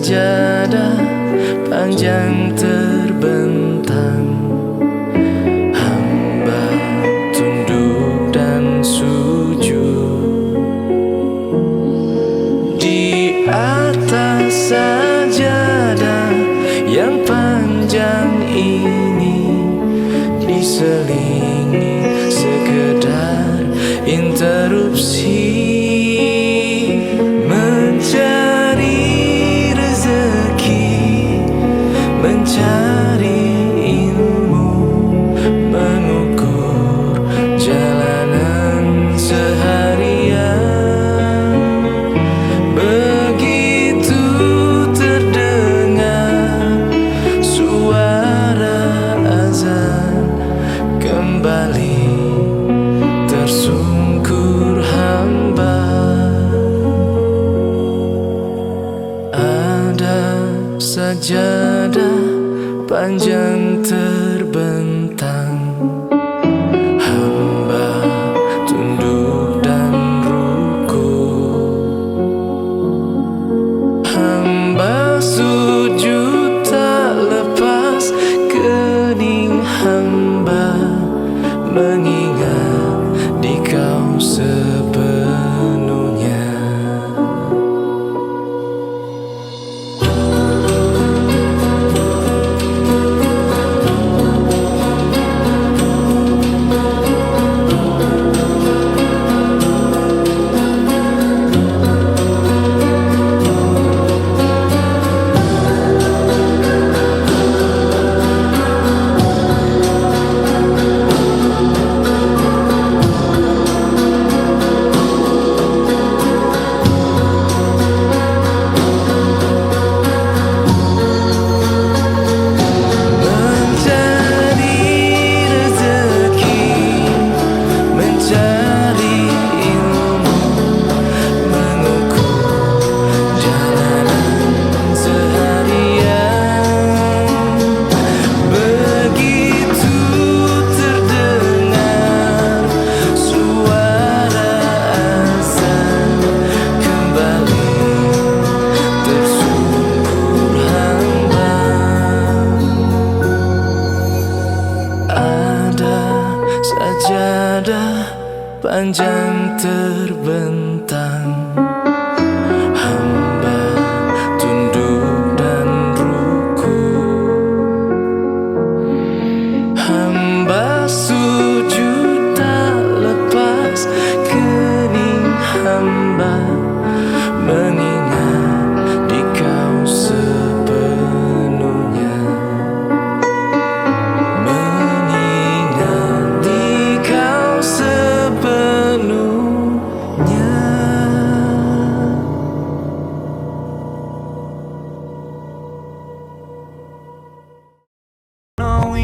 sajadah panjang terbentang, hamba tunduk dan sujud di atas sajadah yang panjang ini, diselingi sekedar interupsi, mencari rezeki, mencari ilmu, mengukur jalanan seharian. Begitu terdengar suara azan, kembali tersungkur hamba. Ada sajadah panjang terbentang, hamba tunduk dan rukuk, hamba sujud tak lepas kening hamba, mengingat di kau sepenuhnya. Sajadah panjang terbentang, hamba tunduk dan rukuk, hamba sujud tak lepas kening hamba, mengingat di kau sepenuhnya. Oh,